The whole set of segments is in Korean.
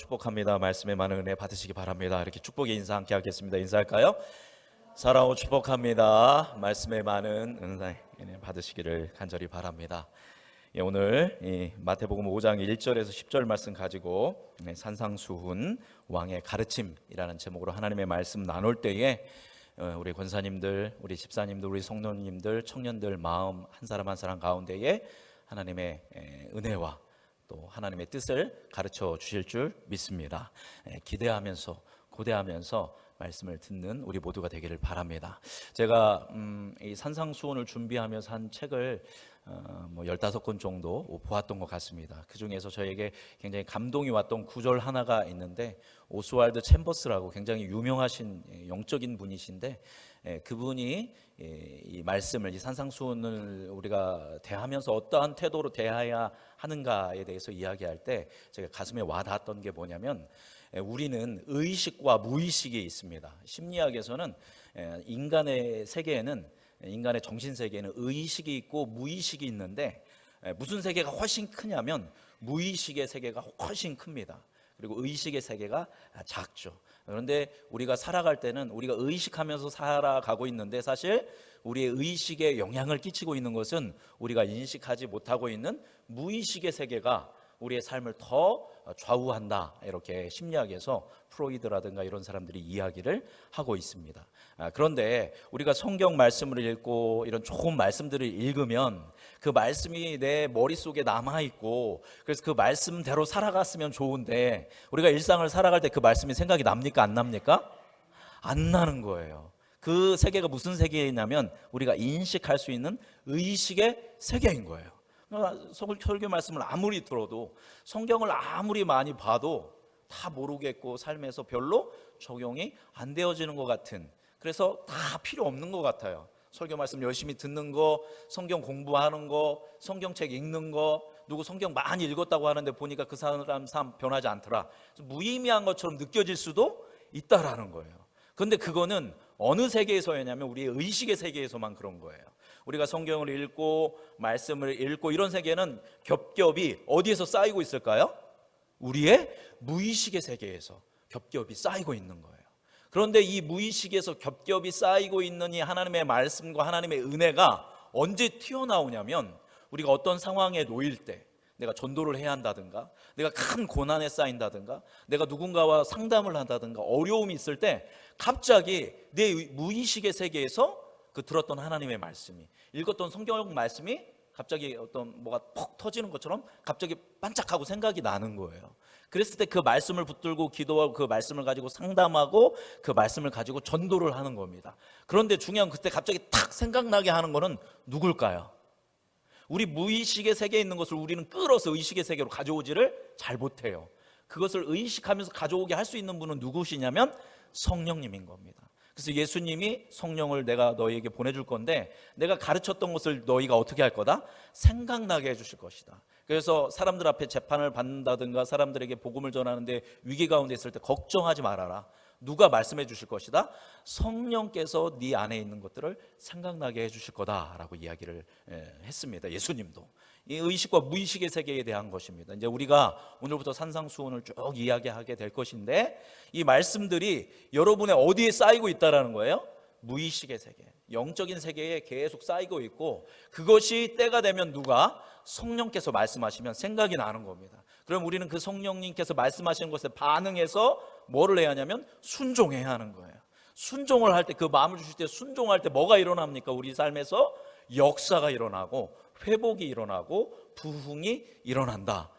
축복합니다. 말씀에 많은 은혜 받으시기 바랍니다. 이렇게 축복의 인사 함께 하겠습니다. 인사할까요? 사랑하고 축복합니다. 말씀에 많은 은혜 받으시기를 간절히 바랍니다. 오늘 마태복음 5장 1절에서 10절 말씀 가지고 산상수훈 왕의 가르침이라는 제목으로 하나님의 말씀 나눌 때에 우리 권사님들, 우리 집사님들, 우리 성도님들, 청년들 마음 한 사람 한 사람 가운데에 하나님의 은혜와 또 하나님의 뜻을 가르쳐 주실 줄 믿습니다. 기대하면서 고대하면서 말씀을 듣는 우리 모두가 되기를 바랍니다. 제가 이 산상수훈을 준비하면서 한 책을 15권 정도 보았던 것 같습니다. 그 중에서 저에게 굉장히 감동이 왔던 구절 하나가 있는데, 오스왈드 챔버스라고 굉장히 유명하신 영적인 분이신데, 그분이 이 말씀을, 이 산상수훈을 우리가 대하면서 어떠한 태도로 대해야 하는가에 대해서 이야기할 때 제가 가슴에 와닿았던 게 뭐냐면, 우리는 의식과 무의식이 있습니다. 심리학에서는 인간의 세계에는, 인간의 정신 세계에는 의식이 있고 무의식이 있는데, 무슨 세계가 훨씬 크냐면 무의식의 세계가 훨씬 큽니다. 그리고 의식의 세계가 작죠. 그런데 우리가 살아갈 때는 우리가 의식하면서 살아가고 있는데, 사실 우리의 의식에 영향을 끼치고 있는 것은 우리가 인식하지 못하고 있는 무의식의 세계가 우리의 삶을 더 좌우한다, 이렇게 심리학에서 프로이드라든가 이런 사람들이 이야기를 하고 있습니다. 그런데 우리가 성경 말씀을 읽고 이런 좋은 말씀들을 읽으면 그 말씀이 내 머릿속에 남아있고, 그래서 그 말씀대로 살아갔으면 좋은데, 우리가 일상을 살아갈 때 그 말씀이 생각이 납니까? 안 납니까? 안 나는 거예요. 그 세계가 무슨 세계이냐면 우리가 인식할 수 있는 의식의 세계인 거예요. 설교 말씀을 아무리 들어도, 성경을 아무리 많이 봐도 다 모르겠고 삶에서 별로 적용이 안 되어지는 것 같은, 그래서 다 필요 없는 것 같아요. 설교 말씀 열심히 듣는 거, 성경 공부하는 거, 성경책 읽는 거, 누구 성경 많이 읽었다고 하는데 보니까 그 사람 삶 변하지 않더라, 무의미한 것처럼 느껴질 수도 있다라는 거예요. 그런데 그거는 어느 세계에서였냐면 우리의 의식의 세계에서만 그런 거예요. 우리가 성경을 읽고 말씀을 읽고 이런 세계는 겹겹이 어디에서 쌓이고 있을까요? 우리의 무의식의 세계에서 겹겹이 쌓이고 있는 거예요. 그런데 이 무의식에서 겹겹이 쌓이고 있는 이 하나님의 말씀과 하나님의 은혜가 언제 튀어나오냐면, 우리가 어떤 상황에 놓일 때, 내가 전도를 해야 한다든가, 내가 큰 고난에 쌓인다든가, 내가 누군가와 상담을 한다든가, 어려움이 있을 때 갑자기 내 무의식의 세계에서 그 들었던 하나님의 말씀이, 읽었던 성경 말씀이 갑자기 어떤 뭐가 퍽 터지는 것처럼 갑자기 반짝하고 생각이 나는 거예요. 그랬을 때 그 말씀을 붙들고 기도하고 그 말씀을 가지고 상담하고 그 말씀을 가지고 전도를 하는 겁니다. 그런데 중요한, 그때 갑자기 탁 생각나게 하는 거는 누굴까요? 우리 무의식의 세계에 있는 것을 우리는 끌어서 의식의 세계로 가져오지를 잘 못해요. 그것을 의식하면서 가져오게 할 수 있는 분은 누구시냐면 성령님인 겁니다. 그래서 예수님이 성령을 내가 너희에게 보내줄 건데, 내가 가르쳤던 것을 너희가 어떻게 할 거다? 생각나게 해주실 것이다. 그래서 사람들 앞에 재판을 받는다든가 사람들에게 복음을 전하는데 위기 가운데 있을 때 걱정하지 말아라. 누가 말씀해 주실 것이다? 성령께서 네 안에 있는 것들을 생각나게 해주실 거다라고 이야기를 했습니다. 예수님도. 이 의식과 무의식의 세계에 대한 것입니다. 이제 우리가 오늘부터 산상수훈을 쭉 이야기하게 될 것인데, 이 말씀들이 여러분의 어디에 쌓이고 있다라는 거예요? 무의식의 세계, 영적인 세계에 계속 쌓이고 있고, 그것이 때가 되면 누가? 성령께서 말씀하시면 생각이 나는 겁니다. 그럼 우리는 그 성령님께서 말씀하시는 것에 반응해서 뭐를 해야 하냐면 순종해야 하는 거예요. 순종을 할 때, 그 마음을 주실 때 순종할 때 뭐가 일어납니까? 우리 삶에서 역사가 일어나고 회복이 일어나고 부흥이 일어난다.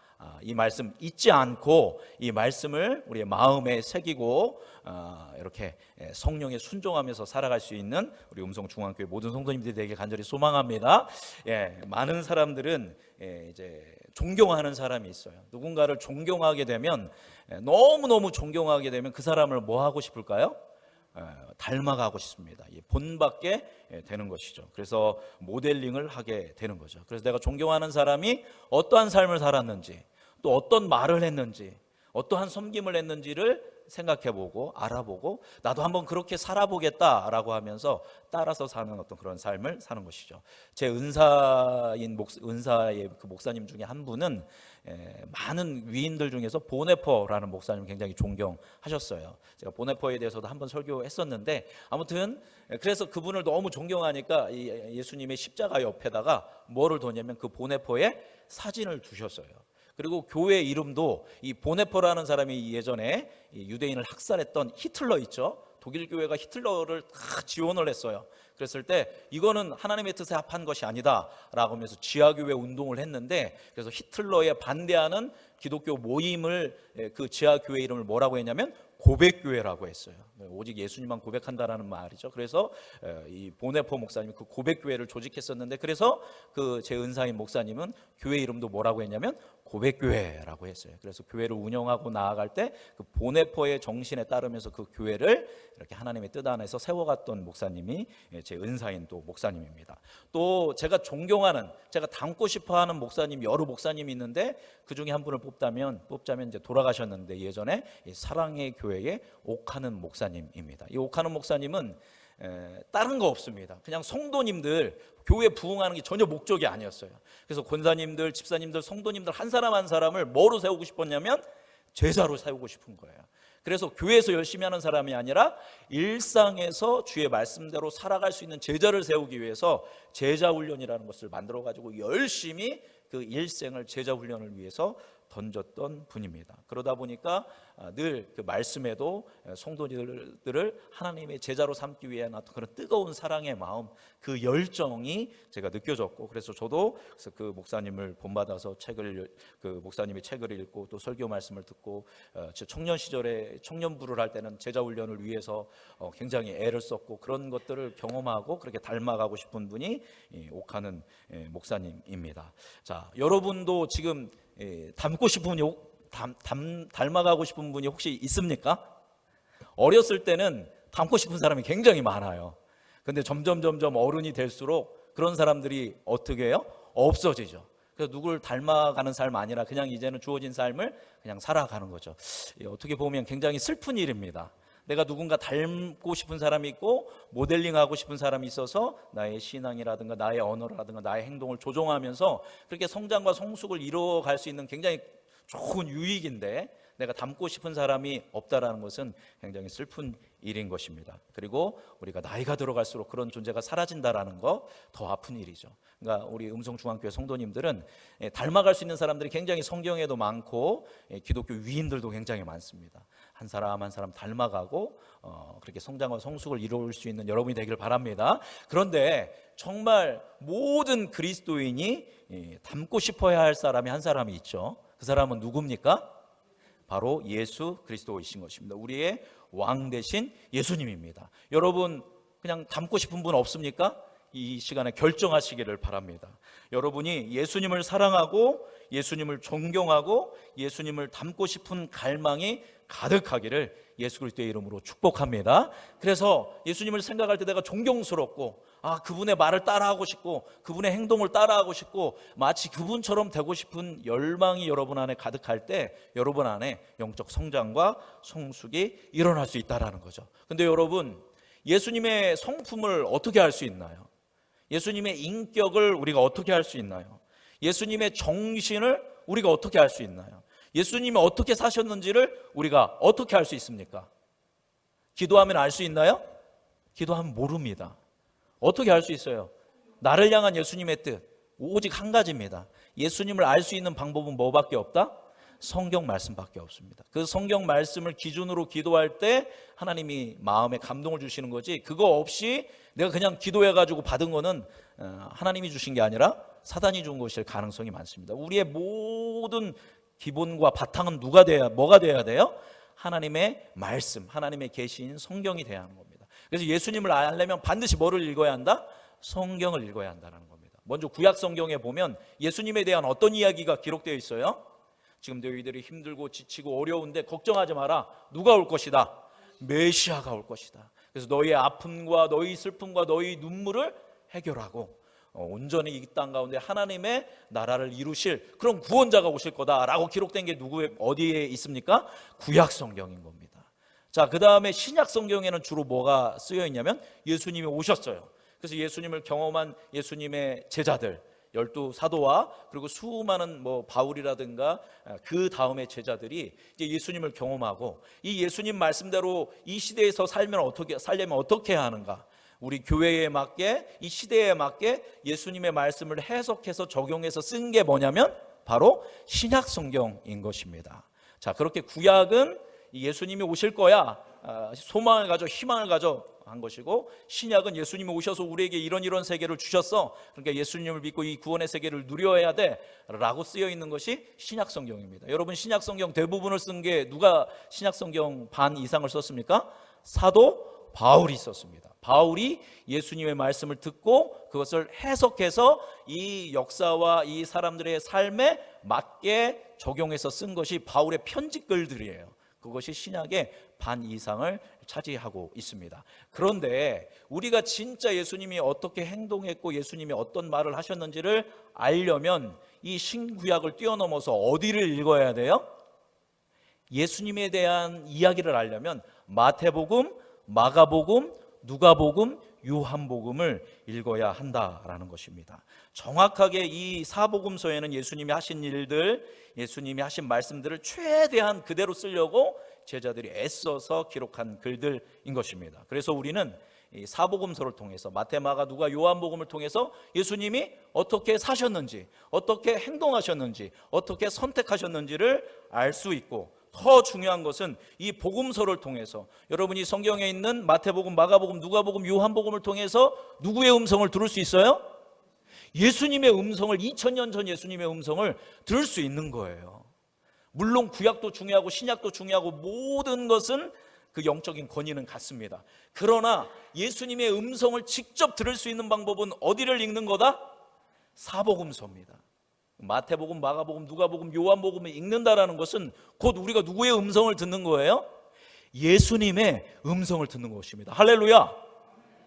이 말씀 잊지 않고 이 말씀을 우리의 마음에 새기고 이렇게 성령에 순종하면서 살아갈 수 있는 우리 음성중앙교회 모든 성도님들이 되게 간절히 소망합니다. 많은 사람들은 이제 존경하는 사람이 있어요. 누군가를 존경하게 되면, 너무너무 존경하게 되면 그 사람을 뭐 하고 싶을까요? 닮아가고 싶습니다. 본받게 되는 것이죠. 그래서 모델링을 하게 되는 거죠. 그래서 내가 존경하는 사람이 어떠한 삶을 살았는지, 또 어떤 말을 했는지, 어떠한 섬김을 했는지를 생각해보고 알아보고 나도 한번 그렇게 살아보겠다라고 하면서 따라서 사는 어떤 그런 삶을 사는 것이죠. 제 은사의 그 목사님 중에 한 분은 많은 위인들 중에서 보네퍼라는 목사님 굉장히 존경하셨어요. 제가 보네퍼에 대해서도 한번 설교했었는데, 아무튼 그래서 그분을 너무 존경하니까 이 예수님의 십자가 옆에다가 뭐를 뒀냐면 그 보네퍼의 사진을 두셨어요. 그리고 교회 이름도 이 보네퍼라는 사람이 예전에 유대인을 학살했던 히틀러 있죠. 독일 교회가 히틀러를 다 지원을 했어요. 그랬을 때 이거는 하나님의 뜻에 합한 것이 아니다 라고 하면서 지하교회 운동을 했는데, 그래서 히틀러에 반대하는 기독교 모임을 그 지하교회 이름을 뭐라고 했냐면 고백교회라고 했어요. 오직 예수님만 고백한다라는 말이죠. 그래서 이 보네퍼 목사님이 그 고백교회를 조직했었는데, 그래서 그 제 은사인 목사님은 교회 이름도 뭐라고 했냐면 고백교회라고 했어요. 그래서 교회를 운영하고 나아갈 때 그 보네퍼의 정신에 따르면서 그 교회를 이렇게 하나님의 뜻 안에서 세워갔던 목사님이 제 은사인 또 목사님입니다. 또 제가 존경하는, 제가 닮고 싶어하는 목사님, 여러 목사님이 있는데 그 중에 한 분을 뽑자면 이제 돌아가셨는데, 예전에 사랑의 교회의 옥하는 목사님입니다. 이 옥하는 목사님은 다른 거 없습니다. 그냥 성도님들 교회 부흥하는 게 전혀 목적이 아니었어요. 그래서 권사님들, 집사님들, 성도님들 한 사람 한 사람을 뭐로 세우고 싶었냐면 제자로 세우고 싶은 거예요. 그래서 교회에서 열심히 하는 사람이 아니라 일상에서 주의 말씀대로 살아갈 수 있는 제자를 세우기 위해서 제자 훈련이라는 것을 만들어 가지고 열심히 그 일생을 제자 훈련을 위해서 던졌던 분입니다. 그러다 보니까 늘 그 말씀에도 성도들을 하나님의 제자로 삼기 위한 어떤 그런 뜨거운 사랑의 마음, 그 열정이 제가 느껴졌고, 그래서 저도 그 목사님을 본받아서 그 목사님의 책을 읽고 또 설교 말씀을 듣고, 제 청년 시절에 청년부를 할 때는 제자 훈련을 위해서 굉장히 애를 썼고, 그런 것들을 경험하고 그렇게 닮아가고 싶은 분이 옥하는 목사님입니다. 자, 여러분도 지금 닮고 싶은 분이 닮아가고 싶은 분이 혹시 있습니까? 어렸을 때는 닮고 싶은 사람이 굉장히 많아요. 근데 점점 어른이 될수록 그런 사람들이 어떻게 해요? 없어지죠. 그래서 누굴 닮아가는 삶 아니라 그냥 이제는 주어진 삶을 그냥 살아가는 거죠. 어떻게 보면 굉장히 슬픈 일입니다. 내가 누군가 닮고 싶은 사람이 있고 모델링하고 싶은 사람이 있어서 나의 신앙이라든가 나의 언어라든가 나의 행동을 조종하면서 그렇게 성장과 성숙을 이루어갈 수 있는 굉장히 좋은 유익인데, 내가 닮고 싶은 사람이 없다라는 것은 굉장히 슬픈 일인 것입니다. 그리고 우리가 나이가 들어갈수록 그런 존재가 사라진다라는 거 더 아픈 일이죠. 그러니까 우리 음성중앙교회 성도님들은 닮아갈 수 있는 사람들이 굉장히 성경에도 많고 기독교 위인들도 굉장히 많습니다. 한 사람 한 사람 닮아가고 그렇게 성장과 성숙을 이룰 수 있는 여러분이 되길 바랍니다. 그런데 정말 모든 그리스도인이 닮고 싶어야 할 사람이 한 사람이 있죠. 그 사람은 누굽니까? 바로 예수 그리스도이신 것입니다. 우리의 왕 되신 예수님입니다. 여러분 그냥 닮고 싶은 분 없습니까? 이 시간에 결정하시기를 바랍니다. 여러분이 예수님을 사랑하고 예수님을 존경하고 예수님을 닮고 싶은 갈망이 가득하기를 예수 그리스도의 이름으로 축복합니다. 그래서 예수님을 생각할 때 내가 존경스럽고 그분의 말을 따라하고 싶고 그분의 행동을 따라하고 싶고 마치 그분처럼 되고 싶은 열망이 여러분 안에 가득할 때 여러분 안에 영적 성장과 성숙이 일어날 수 있다는 거죠. 근데 여러분, 예수님의 성품을 어떻게 알 수 있나요? 예수님의 인격을 우리가 어떻게 알 수 있나요? 예수님의 정신을 우리가 어떻게 알 수 있나요? 예수님이 어떻게 사셨는지를 우리가 어떻게 알 수 있습니까? 기도하면 알 수 있나요? 기도하면 모릅니다. 어떻게 알 수 있어요? 나를 향한 예수님의 뜻 오직 한 가지입니다. 예수님을 알 수 있는 방법은 뭐밖에 없다? 성경 말씀밖에 없습니다. 그 성경 말씀을 기준으로 기도할 때 하나님이 마음에 감동을 주시는 거지, 그거 없이 내가 그냥 기도해가지고 받은 거는 하나님이 주신 게 아니라 사단이 준 것일 가능성이 많습니다. 우리의 모든 기본과 바탕은 뭐가 돼야 돼요? 하나님의 말씀, 하나님의 계시인 성경이 돼야 하는 겁니다. 그래서 예수님을 알려면 반드시 뭐를 읽어야 한다? 성경을 읽어야 한다는 겁니다. 먼저 구약 성경에 보면 예수님에 대한 어떤 이야기가 기록되어 있어요? 지금 너희들이 힘들고 지치고 어려운데 걱정하지 마라. 누가 올 것이다? 메시아가 올 것이다. 그래서 너희의 아픔과 너희 슬픔과 너희 눈물을 해결하고 온전히 이 땅 가운데 하나님의 나라를 이루실 그런 구원자가 오실 거다라고 기록된 게 어디에 있습니까? 구약 성경인 겁니다. 자, 그 다음에 신약 성경에는 주로 뭐가 쓰여 있냐면 예수님이 오셨어요. 그래서 예수님을 경험한 예수님의 제자들 12사도와 그리고 수많은 바울이라든가 그 다음의 제자들이 이제 예수님을 경험하고 이 예수님 말씀대로 이 시대에서 살려면 어떻게 해야 하는가, 우리 교회에 맞게 이 시대에 맞게 예수님의 말씀을 해석해서 적용해서 쓴 게 뭐냐면 바로 신약 성경인 것입니다. 자, 그렇게 구약은 예수님이 오실 거야 소망을 가져 희망을 가져 한 것이고, 신약은 예수님이 오셔서 우리에게 이런 세계를 주셨어, 그러니까 예수님을 믿고 이 구원의 세계를 누려야 돼 라고 쓰여 있는 것이 신약 성경입니다. 여러분, 신약 성경 대부분을 쓴 게 누가 신약 성경 반 이상을 썼습니까? 사도 바울이 썼습니다. 바울이 예수님의 말씀을 듣고 그것을 해석해서 이 역사와 이 사람들의 삶에 맞게 적용해서 쓴 것이 바울의 편지글들이에요. 그것이 신약의 반 이상을 차지하고 있습니다. 그런데 우리가 진짜 예수님이 어떻게 행동했고 예수님이 어떤 말을 하셨는지를 알려면 이 신구약을 뛰어넘어서 어디를 읽어야 돼요? 예수님에 대한 이야기를 알려면 마태복음, 마가복음, 누가복음, 요한복음을 읽어야 한다라는 것입니다. 정확하게 이 사복음서에는 예수님이 하신 일들, 예수님이 하신 말씀들을 최대한 그대로 쓰려고 제자들이 애써서 기록한 글들인 것입니다. 그래서 우리는 이 사복음서를 통해서 마태, 마가, 누가, 요한복음을 통해서 예수님이 어떻게 사셨는지, 어떻게 행동하셨는지, 어떻게 선택하셨는지를 알 수 있고, 더 중요한 것은 이 복음서를 통해서 여러분이 성경에 있는 마태복음, 마가복음, 누가복음, 요한복음을 통해서 누구의 음성을 들을 수 있어요? 예수님의 음성을, 2000년 전 예수님의 음성을 들을 수 있는 거예요. 물론 구약도 중요하고 신약도 중요하고 모든 것은 그 영적인 권위는 같습니다. 그러나 예수님의 음성을 직접 들을 수 있는 방법은 어디를 읽는 거다? 사복음서입니다. 마태복음, 마가복음, 누가복음, 요한복음을 읽는다라는 것은 곧 우리가 누구의 음성을 듣는 거예요? 예수님의 음성을 듣는 것입니다. 할렐루야!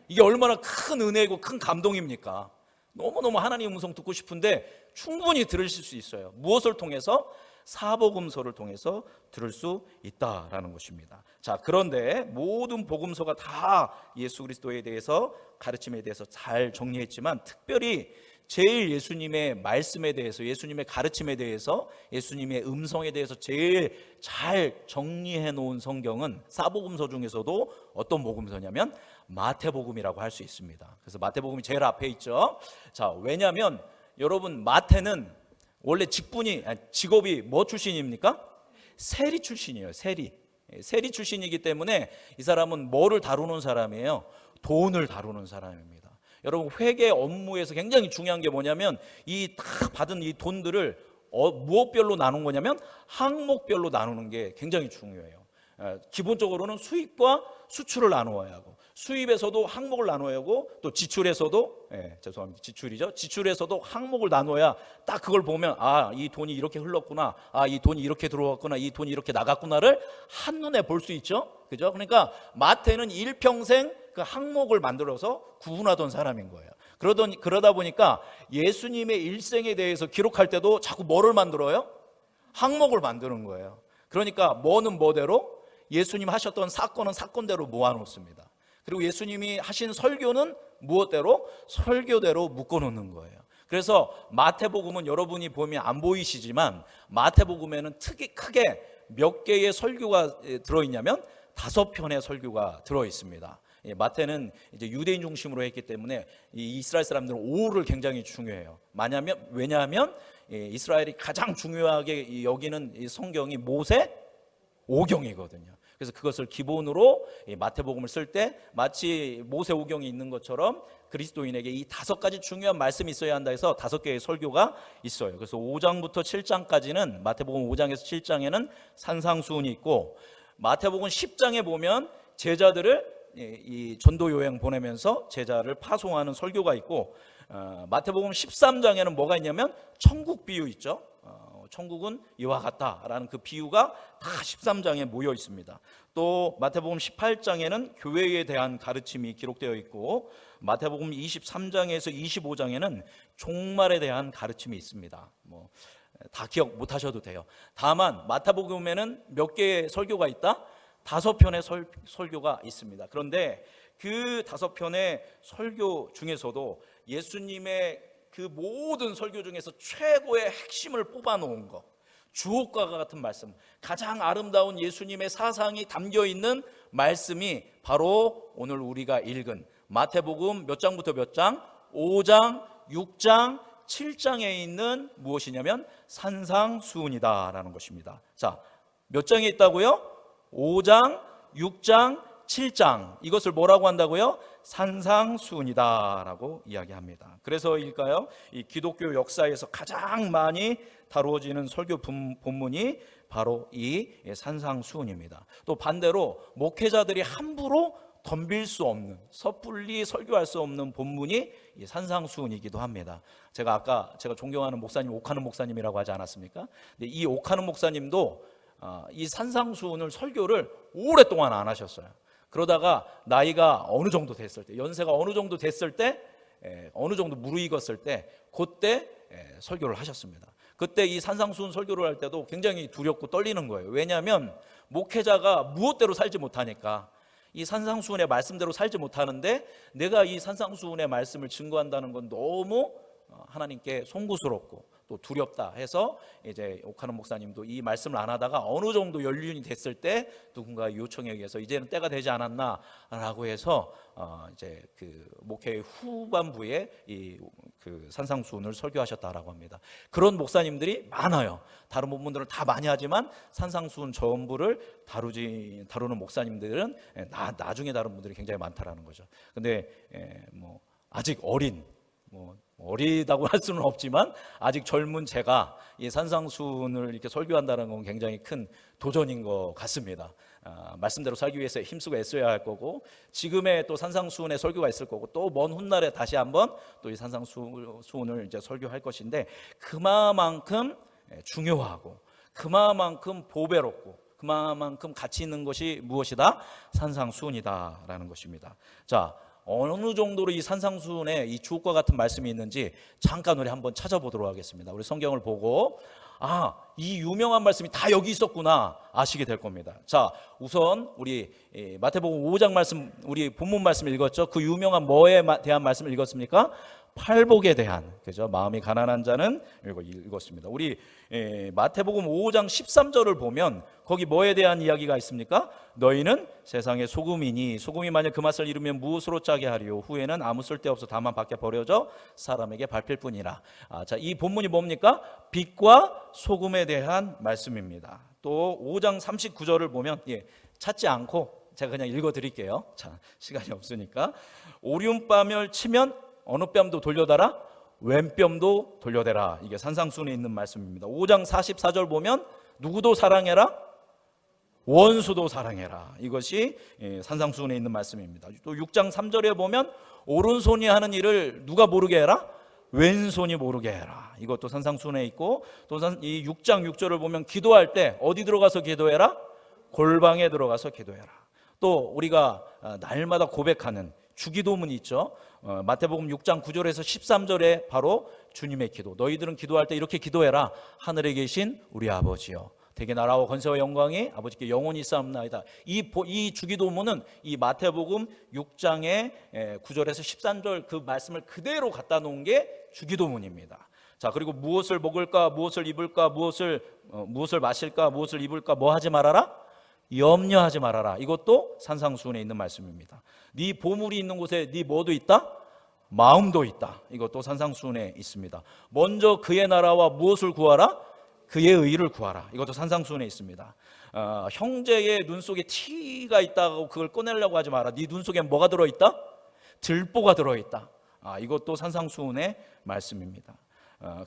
이게 얼마나 큰 은혜고 큰 감동입니까? 너무너무 하나님 음성 듣고 싶은데 충분히 들으실 수 있어요. 무엇을 통해서? 사복음서를 통해서 들을 수 있다라는 것입니다. 자, 그런데 모든 복음서가 다 예수 그리스도에 대해서, 가르침에 대해서 잘 정리했지만 특별히 제일 예수님의 말씀에 대해서, 예수님의 가르침에 대해서, 예수님의 음성에 대해서 제일 잘 정리해 놓은 성경은 사복음서 중에서도 어떤 복음서냐면 마태복음이라고 할 수 있습니다. 그래서 마태복음이 제일 앞에 있죠. 자, 왜냐하면 여러분, 마태는 원래 직업이 뭐 출신입니까? 세리 출신이에요. 세리 출신이기 때문에 이 사람은 뭐를 다루는 사람이에요? 돈을 다루는 사람입니다. 여러분, 회계 업무에서 굉장히 중요한 게 뭐냐면 이 다 받은 이 돈들을 무엇별로 나눈 거냐면 항목별로 나누는 게 굉장히 중요해요. 기본적으로는 수입과 수출을 나누어야 하고, 수입에서도 항목을 나눠야 하고, 또 지출에서도 지출에서도 항목을 나눠야 딱 그걸 보면 이 돈이 이렇게 흘렀구나, 이 돈이 이렇게 들어왔구나, 이 돈이 이렇게 나갔구나를 한눈에 볼 수 있죠. 그죠? 그러니까 마태는 일평생 그 항목을 만들어서 구분하던 사람인 거예요. 그러다 보니까 예수님의 일생에 대해서 기록할 때도 자꾸 뭐를 만들어요? 항목을 만드는 거예요. 그러니까 뭐는 뭐대로, 예수님 하셨던 사건은 사건대로 모아놓습니다. 그리고 예수님이 하신 설교는 무엇대로? 설교대로 묶어놓는 거예요. 그래서 마태복음은 여러분이 보면 안 보이시지만 마태복음에는 크게 몇 개의 설교가 들어있냐면 5편의 설교가 들어있습니다. 마태는 이제 유대인 중심으로 했기 때문에 이 이스라엘 사람들은 오를 굉장히 중요해요. 왜냐하면 이스라엘이 가장 중요하게 여기는 이 성경이 모세 오경이거든요. 그래서 그것을 기본으로 마태복음을 쓸 때 마치 모세 오경이 있는 것처럼 그리스도인에게 이 5가지 중요한 말씀이 있어야 한다 해서 5개의 설교가 있어요. 그래서 5장부터 7장까지는, 마태복음 5장에서 7장에는 산상수훈이 있고, 마태복음 10장에 보면 제자들을 이 전도 여행 보내면서 제자를 파송하는 설교가 있고, 마태복음 13장에는 뭐가 있냐면 천국 비유 있죠. 천국은 이와 같다라는 그 비유가 다 13장에 모여 있습니다. 또 마태복음 18장에는 교회에 대한 가르침이 기록되어 있고 마태복음 23장에서 25장에는 종말에 대한 가르침이 있습니다. 다 기억 못 하셔도 돼요. 다만 마태복음에는 몇 개의 설교가 있다? 5편의 설교가 있습니다. 그런데 그 5편의 설교 중에서도 예수님의 그 모든 설교 중에서 최고의 핵심을 뽑아놓은 거, 주옥과 같은 말씀, 가장 아름다운 예수님의 사상이 담겨있는 말씀이 바로 오늘 우리가 읽은 마태복음 몇 장부터 몇 장? 5장, 6장, 7장에 있는 무엇이냐면 산상수훈이다라는 것입니다. 자, 몇 장에 있다고요? 5장, 6장, 7장. 이것을 뭐라고 한다고요? 산상수훈이다라고 이야기합니다. 그래서일까요? 이 기독교 역사에서 가장 많이 다루어지는 설교 본문이 바로 이 산상수훈입니다. 또 반대로 목회자들이 함부로 덤빌 수 없는, 섣불리 설교할 수 없는 본문이 이 산상수훈이기도 합니다. 제가 존경하는 목사님 옥하는 목사님이라고 하지 않았습니까? 근데 이 옥하는 목사님도 이 산상수훈을 설교를 오랫동안 안 하셨어요. 그러다가 나이가 어느 정도 됐을 때, 연세가 어느 정도 됐을 때, 어느 정도 무르익었을 때, 그때 설교를 하셨습니다. 그때 이 산상수훈 설교를 할 때도 굉장히 두렵고 떨리는 거예요. 왜냐하면 목회자가 무엇대로 살지 못하니까, 이 산상수훈의 말씀대로 살지 못하는데 내가 이 산상수훈의 말씀을 증거한다는 건 너무 하나님께 송구스럽고 또 두렵다 해서 이제 옥하는 목사님도 이 말씀을 안 하다가 어느 정도 연륜이 됐을 때 누군가의 요청에 의해서 이제는 때가 되지 않았나라고 해서 이제 그 목회 후반부에 이 그 산상수훈을 설교하셨다라고 합니다. 그런 목사님들이 많아요. 다른 본문들은 다 많이 하지만 산상수훈 전부를 다루는 목사님들은 나중에 다른 분들이 굉장히 많다라는 거죠. 근데 아직 어리다고 할 수는 없지만 아직 젊은 제가 이 산상수훈을 이렇게 설교한다는 건 굉장히 큰 도전인 것 같습니다. 말씀대로 살기 위해서 힘쓰고 애써야 할 거고, 지금의 또 산상수훈의 설교가 있을 거고, 또 먼 훗날에 다시 한번 또 이 산상수훈을 이제 설교할 것인데, 그만큼 중요하고 그만큼 보배롭고 그만큼 가치 있는 것이 무엇이다? 산상수훈이다라는 것입니다. 자, 어느 정도로 이 산상수훈에 이 주옥과 같은 말씀이 있는지 잠깐 우리 한번 찾아보도록 하겠습니다. 우리 성경을 보고 이 유명한 말씀이 다 여기 있었구나 아시게 될 겁니다. 자, 우선 우리 마태복음 5장 말씀, 우리 본문 말씀 읽었죠? 그 유명한 뭐에 대한 말씀을 읽었습니까? 팔복에 대한, 그죠? 마음이 가난한 자는 읽었습니다. 우리 마태복음 5장 13절을 보면 거기 뭐에 대한 이야기가 있습니까? 너희는 세상의 소금이니 소금이 만약 그 맛을 잃으면 무엇으로 짜게 하리요? 후에는 아무 쓸데없어 다만 밖에 버려져 사람에게 밟힐 뿐이라. 자, 이 본문이 뭡니까? 빛과 소금에 대한 말씀입니다. 또 5장 39절을 보면 찾지 않고 제가 그냥 읽어드릴게요. 자, 시간이 없으니까. 오륜뺨을 치면 어느 뺨도 돌려달아? 왼뺨도 돌려대라. 이게 산상수훈에 있는 말씀입니다. 5장 44절 보면 누구도 사랑해라? 원수도 사랑해라. 이것이 산상수훈에 있는 말씀입니다. 또 6장 3절에 보면 오른손이 하는 일을 누가 모르게 해라? 왼손이 모르게 해라. 이것도 산상수훈에 있고, 또 이 6장 6절을 보면 기도할 때 어디 들어가서 기도해라? 골방에 들어가서 기도해라. 또 우리가 날마다 고백하는 주기도문이 있죠. 마태복음 6장 9절에서 13절에 바로 주님의 기도. 너희들은 기도할 때 이렇게 기도해라. 하늘에 계신 우리 아버지여, 대개 나라와 권세와 영광이 아버지께 영원히 있사옵나이다. 이 주기도문은 이 마태복음 6장의 9절에서 13절 그 말씀을 그대로 갖다 놓은 게 주기도문입니다. 자, 그리고 무엇을 먹을까, 무엇을 입을까, 무엇을 마실까, 무엇을 입을까, 뭐 하지 말아라? 염려하지 말아라. 이것도 산상수훈에 있는 말씀입니다. 네 보물이 있는 곳에 네 뭐도 있다? 마음도 있다. 이것도 산상수훈에 있습니다. 먼저 그의 나라와 무엇을 구하라? 그의 의를 구하라. 이것도 산상수훈에 있습니다. 형제의 눈 속에 티가 있다고 그걸 꺼내려고 하지 마라. 네 눈 속에 뭐가 들어있다? 들보가 들어있다. 이것도 산상수훈의 말씀입니다.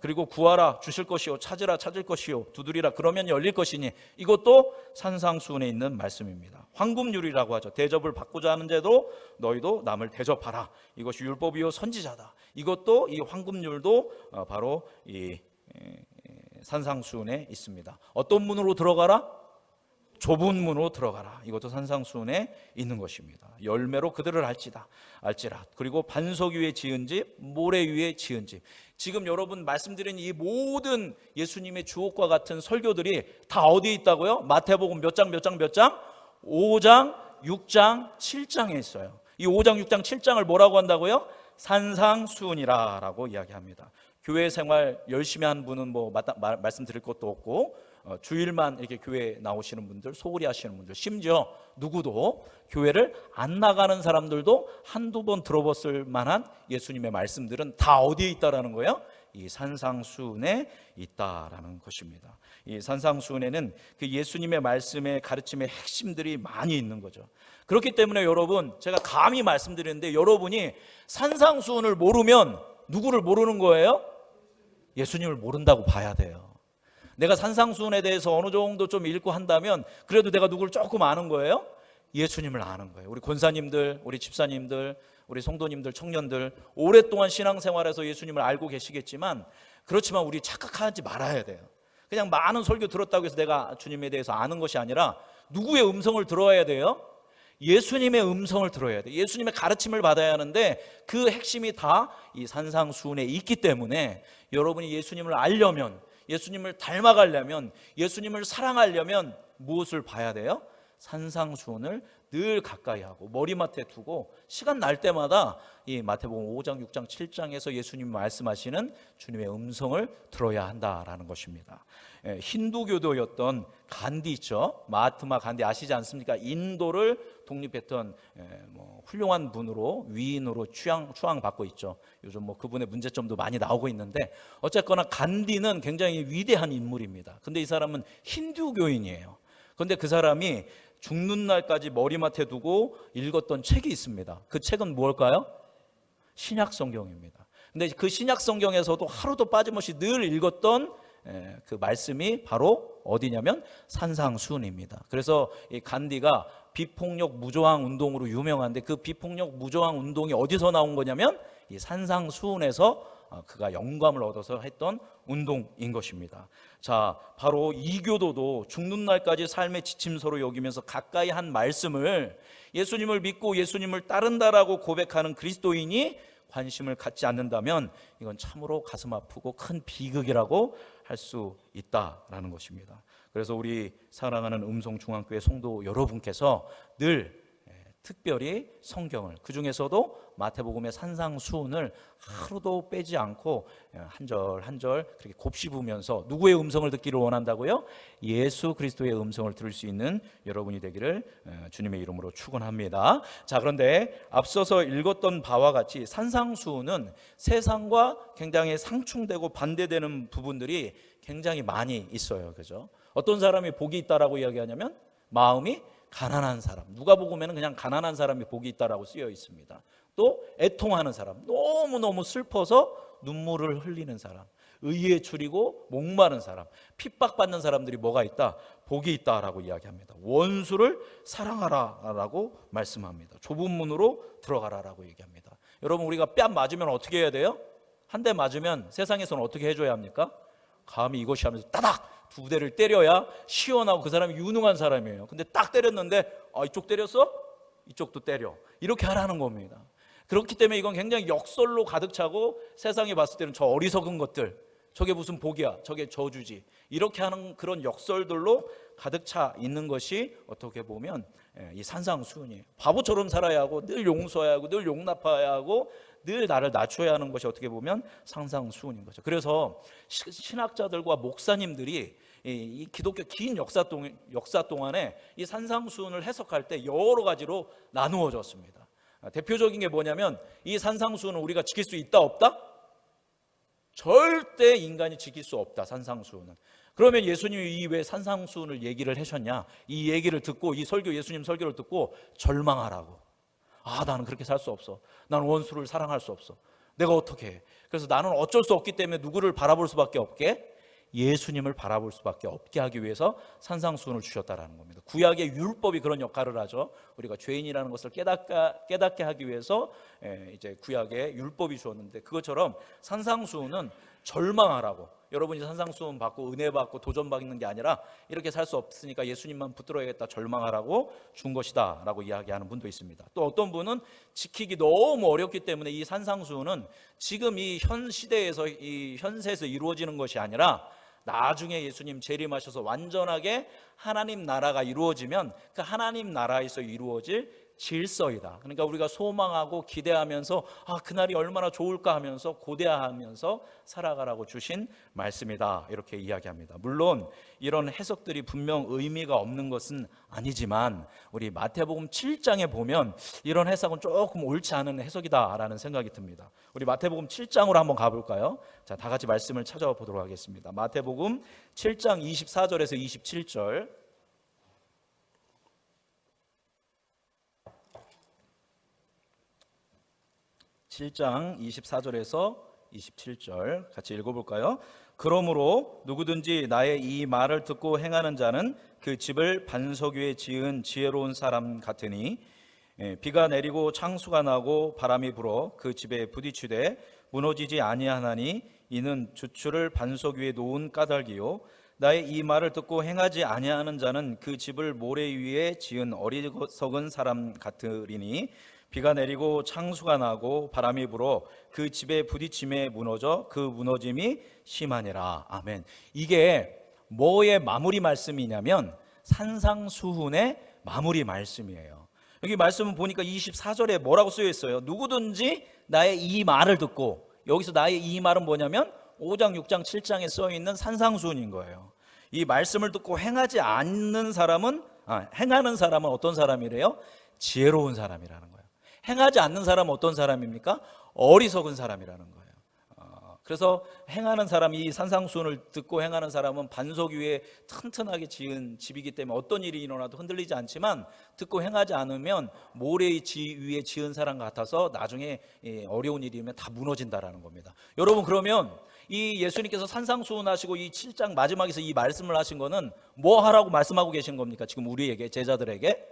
그리고 구하라 주실 것이요, 찾으라 찾을 것이요, 두드리라 그러면 열릴 것이니, 이것도 산상수훈에 있는 말씀입니다. 황금률이라고 하죠. 대접을 받고자 하는 자도 너희도 남을 대접하라. 이것이 율법이요 선지자다. 이것도 이 황금률도 바로 이 산상수훈에 있습니다. 어떤 문으로 들어가라? 좁은 문으로 들어가라. 이것도 산상수훈에 있는 것입니다. 열매로 그들을 알지라. 그리고 반석 위에 지은 집, 모래 위에 지은 집. 지금 여러분 말씀드린 이 모든 예수님의 주옥과 같은 설교들이 다 어디에 있다고요? 마태복음 몇 장? 5장, 6장, 7장에 있어요. 이 5장, 6장, 7장을 뭐라고 한다고요? 산상수훈이라고 이야기합니다. 교회 생활 열심히 하는 분은 말씀드릴 것도 없고, 주일만 이렇게 교회에 나오시는 분들, 소홀히 하시는 분들, 심지어 누구도 교회를 안 나가는 사람들도 한두 번 들어봤을 만한 예수님의 말씀들은 다 어디에 있다라는 거예요? 이 산상수훈에 있다라는 것입니다. 이 산상수훈에는 그 예수님의 말씀의 가르침의 핵심들이 많이 있는 거죠. 그렇기 때문에 여러분, 제가 감히 말씀드리는데, 여러분이 산상수훈을 모르면 누구를 모르는 거예요? 예수님을 모른다고 봐야 돼요. 내가 산상수훈에 대해서 어느 정도 좀 읽고 한다면 그래도 내가 누구를 조금 아는 거예요? 예수님을 아는 거예요. 우리 권사님들, 우리 집사님들, 우리 성도님들, 청년들 오랫동안 신앙생활에서 예수님을 알고 계시겠지만, 그렇지만 우리 착각하지 말아야 돼요. 그냥 많은 설교 들었다고 해서 내가 주님에 대해서 아는 것이 아니라 누구의 음성을 들어야 돼요? 예수님의 음성을 들어야 돼요. 예수님의 가르침을 받아야 하는데 그 핵심이 다 이 산상수훈에 있기 때문에 여러분이 예수님을 알려면, 예수님을 닮아가려면, 예수님을 사랑하려면 무엇을 봐야 돼요? 산상수훈을 늘 가까이 하고 머리맡에 두고 시간 날 때마다 이 마태복음 5장, 6장, 7장에서 예수님이 말씀하시는 주님의 음성을 들어야 한다라는 것입니다. 힌두교도였던 간디 있죠. 마하트마 간디 아시지 않습니까? 인도를 독립했던 훌륭한 분으로, 위인으로 추앙받고 있죠. 요즘 그분의 문제점도 많이 나오고 있는데, 어쨌거나 간디는 굉장히 위대한 인물입니다. 근데 이 사람은 힌두교인이에요. 그런데 그 사람이 죽는 날까지 머리맡에 두고 읽었던 책이 있습니다. 그 책은 무엇일까요? 신약성경입니다. 근데 그 신약성경에서도 하루도 빠짐없이 늘 읽었던 그 말씀이 바로 어디냐면 산상수훈입니다. 그래서 이 간디가 비폭력 무저항 운동으로 유명한데, 그 비폭력 무저항 운동이 어디서 나온 거냐면 이 산상수훈에서 그가 영감을 얻어서 했던 운동인 것입니다. 자, 바로 이교도도 죽는 날까지 삶의 지침서로 여기면서 가까이 한 말씀을, 예수님을 믿고 예수님을 따른다라고 고백하는 그리스도인이 관심을 갖지 않는다면 이건 참으로 가슴 아프고 큰 비극이라고 할 수 있다라는 것입니다. 그래서 우리 사랑하는 음성중앙교회 성도 여러분께서 늘 특별히 성경을, 그 중에서도 마태복음의 산상수훈을 하루도 빼지 않고 한 절 한 절 그렇게 곱씹으면서 누구의 음성을 듣기를 원한다고요? 예수 그리스도의 음성을 들을 수 있는 여러분이 되기를 주님의 이름으로 축원합니다. 자, 그런데 앞서서 읽었던 바와 같이 산상수훈은 세상과 굉장히 상충되고 반대되는 부분들이 굉장히 많이 있어요. 그죠? 어떤 사람이 복이 있다라고 이야기하냐면 마음이 가난한 사람, 누가복음에는 그냥 가난한 사람이 복이 있다라고 쓰여 있습니다. 또 애통하는 사람, 너무너무 슬퍼서 눈물을 흘리는 사람, 의에 줄이고 목마른 사람, 핍박받는 사람들이 뭐가 있다? 복이 있다라고 이야기합니다. 원수를 사랑하라라고 말씀합니다. 좁은 문으로 들어가라라고 얘기합니다. 여러분, 우리가 뺨 맞으면 어떻게 해야 돼요? 한 대 맞으면 세상에서는 어떻게 해줘야 합니까? 감히 이것이 하면서 따닥 두 대를 때려야 시원하고 그 사람이 유능한 사람이에요. 근데 딱 때렸는데 이쪽 때렸어? 이쪽도 때려. 이렇게 하라는 겁니다. 그렇기 때문에 이건 굉장히 역설로 가득 차고, 세상에 봤을 때는 저 어리석은 것들, 저게 무슨 복이야, 저게 저주지, 이렇게 하는 그런 역설들로 가득 차 있는 것이 어떻게 보면 이 산상수훈이에요. 바보처럼 살아야 하고, 늘 용서해야 하고, 늘 용납해야 하고, 늘 나를 낮춰야 하는 것이 어떻게 보면 산상수훈인 거죠. 그래서 신학자들과 목사님들이 이 기독교 긴 역사 동안에 이 산상수훈을 해석할 때 여러 가지로 나누어졌습니다. 대표적인 게 뭐냐면, 이 산상수훈은 우리가 지킬 수 있다 없다? 절대 인간이 지킬 수 없다, 산상수훈은. 그러면 예수님이 왜 산상수훈을 얘기를 하셨냐? 이 얘기를 듣고, 이 설교, 예수님 설교를 듣고 절망하라고. 나는 그렇게 살 수 없어. 나는 원수를 사랑할 수 없어. 내가 어떻게 해? 그래서 나는 어쩔 수 없기 때문에 누구를 바라볼 수밖에 없게? 예수님을 바라볼 수밖에 없게 하기 위해서 산상수훈을 주셨다라는 겁니다. 구약의 율법이 그런 역할을 하죠. 우리가 죄인이라는 것을 깨닫게 하기 위해서 이제 구약의 율법이 주었는데, 그것처럼 산상수훈은 절망하라고. 여러분이 산상수훈 받고 은혜 받고 도전 받는 게 아니라 이렇게 살 수 없으니까 예수님만 붙들어야겠다, 절망하라고 준 것이다 라고 이야기하는 분도 있습니다. 또 어떤 분은 지키기 너무 어렵기 때문에 이 산상수훈은 지금 이 현 시대에서, 이 현세에서 이루어지는 것이 아니라 나중에 예수님 재림하셔서 완전하게 하나님 나라가 이루어지면 그 하나님 나라에서 이루어질 질서이다. 그러니까 우리가 소망하고 기대하면서 그날이 얼마나 좋을까 하면서 고대하면서 살아가라고 주신 말씀이다, 이렇게 이야기합니다. 물론 이런 해석들이 분명 의미가 없는 것은 아니지만 우리 마태복음 7장에 보면 이런 해석은 조금 옳지 않은 해석이다라는 생각이 듭니다. 우리 마태복음 7장으로 한번 가볼까요? 자, 다 같이 말씀을 찾아보도록 하겠습니다. 마태복음 7장 24절에서 27절. 7장 24절에서 27절 같이 읽어볼까요? 그러므로 누구든지 나의 이 말을 듣고 행하는 자는 그 집을 반석 위에 지은 지혜로운 사람 같으니 비가 내리고 창수가 나고 바람이 불어 그 집에 부딪히되 무너지지 아니하나니 이는 주추를 반석 위에 놓은 까닭이요 나의 이 말을 듣고 행하지 아니하는 자는 그 집을 모래 위에 지은 어리석은 사람 같으리니 비가 내리고 창수가 나고 바람이 불어 그 집에 부딪힘에 무너져 그 무너짐이 심하니라. 아멘. 이게 뭐의 마무리 말씀이냐면 산상수훈의 마무리 말씀이에요. 여기 말씀을 보니까 24절에 뭐라고 쓰여 있어요? 누구든지 나의 이 말을 듣고, 여기서 나의 이 말은 뭐냐면 5장, 6장, 7장에 써 있는 산상수훈인 거예요. 이 말씀을 듣고 행하지 않는 사람은 행하는 사람은 어떤 사람이래요? 지혜로운 사람이라는 거예요. 행하지 않는 사람은 어떤 사람입니까? 어리석은 사람이라는 거예요. 그래서 행하는 사람이, 이 산상수훈을 듣고 행하는 사람은 반석 위에 튼튼하게 지은 집이기 때문에 어떤 일이 일어나도 흔들리지 않지만, 듣고 행하지 않으면 모래 위에 지은 사람 같아서 나중에 어려운 일이면 다 무너진다라는 겁니다. 여러분, 그러면 이 예수님께서 산상수훈 하시고 이 7장 마지막에서 이 말씀을 하신 거는 뭐 하라고 말씀하고 계신 겁니까? 지금 우리에게, 제자들에게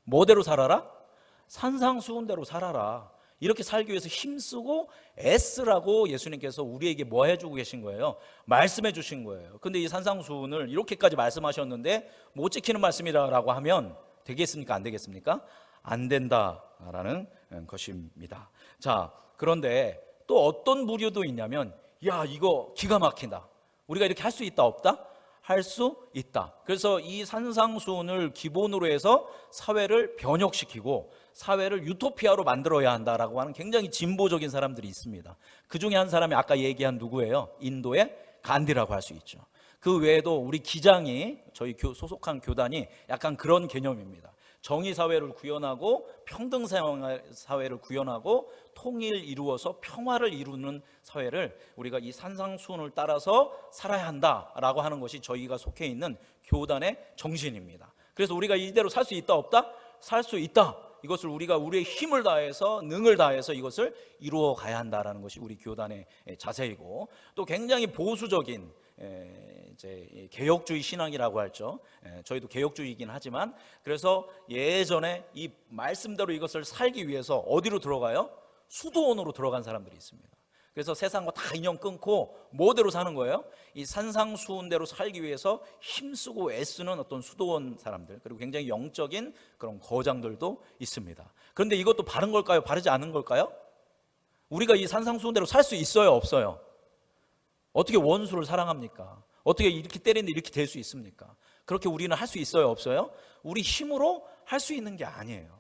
뭐대로 살아라? 산상수훈대로 살아라. 이렇게 살기 위해서 힘쓰고 애쓰라고 예수님께서 우리에게 뭐 해주고 계신 거예요? 말씀해 주신 거예요. 근데 이 산상수훈을 이렇게까지 말씀하셨는데 못 지키는 말씀이라고 하면 되겠습니까? 안 되겠습니까? 안 된다라는 것입니다. 자, 그런데 또 어떤 부류도 있냐면, 야, 이거 기가 막힌다, 우리가 이렇게 할 수 있다 없다? 할 수 있다. 그래서 이 산상수훈을 기본으로 해서 사회를 변혁시키고 사회를 유토피아로 만들어야 한다라고 하는 굉장히 진보적인 사람들이 있습니다. 그 중에 한 사람이 아까 얘기한 누구예요? 인도의 간디라고 할 수 있죠. 그 외에도 우리 기장이, 저희 소속한 교단이 약간 그런 개념입니다. 정의사회를 구현하고 평등사회를 구현하고 통일 이루어서 평화를 이루는 사회를 우리가 이 산상수훈을 따라서 살아야 한다라고 하는 것이 저희가 속해 있는 교단의 정신입니다. 그래서 우리가 이대로 살 수 있다 없다? 살 수 있다. 이것을 우리가 우리의 힘을 다해서, 능을 다해서 이것을 이루어 가야 한다라는 것이 우리 교단의 자세이고, 또 굉장히 보수적인 이제 개혁주의 신앙이라고 할죠. 저희도 개혁주의이긴 하지만, 그래서 예전에 이 말씀대로 이것을 살기 위해서 어디로 들어가요? 수도원으로 들어간 사람들이 있습니다. 그래서 세상과 다 인연 끊고 뭐대로 사는 거예요? 이 산상수훈대로 살기 위해서 힘쓰고 애쓰는 어떤 수도원 사람들, 그리고 굉장히 영적인 그런 거장들도 있습니다. 그런데 이것도 바른 걸까요? 바르지 않은 걸까요? 우리가 이 산상수훈대로 살 수 있어요 없어요? 어떻게 원수를 사랑합니까? 어떻게 이렇게 때리는데 이렇게 될 수 있습니까? 그렇게 우리는 할 수 있어요 없어요? 우리 힘으로 할 수 있는 게 아니에요.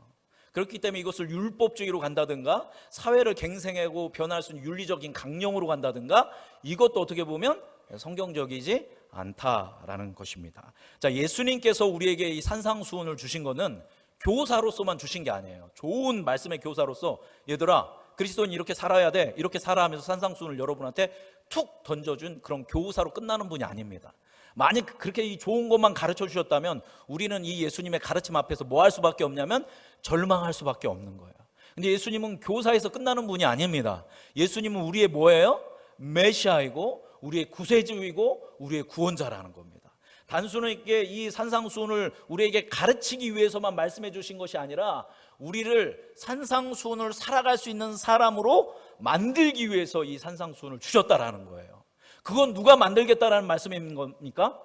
그렇기 때문에 이것을 율법주의로 간다든가, 사회를 갱생하고 변할 수 있는 윤리적인 강령으로 간다든가, 이것도 어떻게 보면 성경적이지 않다라는 것입니다. 자, 예수님께서 우리에게 이 산상수훈을 주신 거는 교사로서만 주신 게 아니에요. 좋은 말씀의 교사로서, 얘들아 그리스도인이 이렇게 살아야 돼, 이렇게 살아 하면서 산상수훈을 여러분한테 툭 던져준 그런 교사로 끝나는 분이 아닙니다. 만약 그렇게 이 좋은 것만 가르쳐 주셨다면 우리는 이 예수님의 가르침 앞에서 뭐 할 수밖에 없냐면 절망할 수밖에 없는 거예요. 근데 예수님은 교사에서 끝나는 분이 아닙니다. 예수님은 우리의 뭐예요? 메시아이고 우리의 구세주이고 우리의 구원자라는 겁니다. 단순하게 이 산상수훈을 우리에게 가르치기 위해서만 말씀해 주신 것이 아니라 우리를 산상수훈을 살아갈 수 있는 사람으로 만들기 위해서 이 산상수훈을 주셨다라는 거예요. 그건 누가 만들겠다라는 말씀인 겁니까?